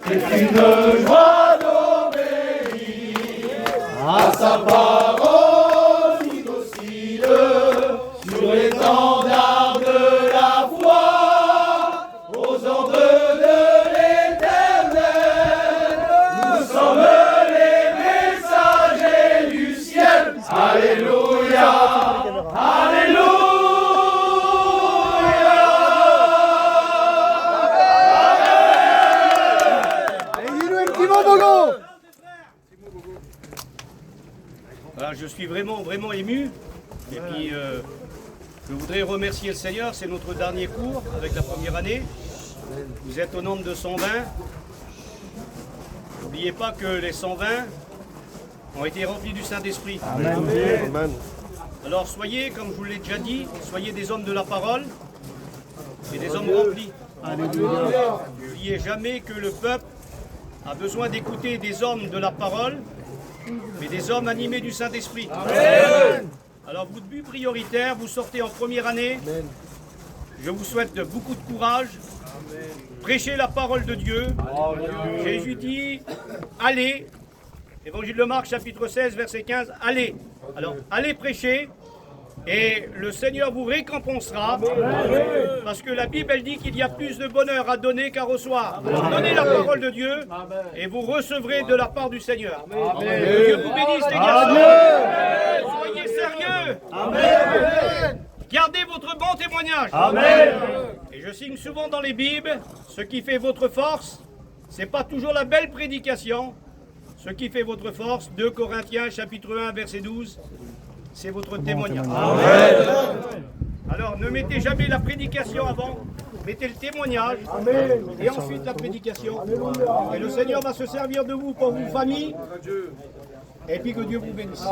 C'est une joie d'obéir à sa parole qui oscille sur l'étendard de la foi, aux ordres de l'Éternel. Nous sommes les messagers du ciel. Alléluia, alléluia. Voilà, je suis vraiment ému. Et puis, je voudrais remercier le Seigneur. C'est notre dernier cours avec la première année. Vous êtes au nombre de 120. N'oubliez pas que les 120 ont été remplis du Saint-Esprit. Amen. Alors soyez, comme je vous l'ai déjà dit, soyez des hommes de la parole et des hommes remplis. N'oubliez jamais que le peuple a besoin d'écouter des hommes de la parole, mais des hommes animés du Saint-Esprit. Alors, votre but prioritaire, vous sortez en première année. Je vous souhaite beaucoup de courage. Prêchez la parole de Dieu. Jésus dit, allez. Évangile de Marc, chapitre 16, verset 15, allez. Alors, allez prêcher. Et le Seigneur vous récompensera, parce que la Bible, elle dit qu'il y a plus de bonheur à donner qu'à recevoir. Alors, donnez la parole de Dieu, et vous recevrez de la part du Seigneur. Que Dieu vous bénisse, les garçons. Soyez sérieux. Gardez votre bon témoignage. Et je signe souvent dans les Bibles, ce qui fait votre force, c'est pas toujours la belle prédication. Ce qui fait votre force, 2 Corinthiens, chapitre 1, verset 12, c'est votre témoignage. Alors, ne mettez jamais la prédication avant, mettez le témoignage, et ensuite la prédication. Et le Seigneur va se servir de vous pour vos familles, et puis que Dieu vous bénisse.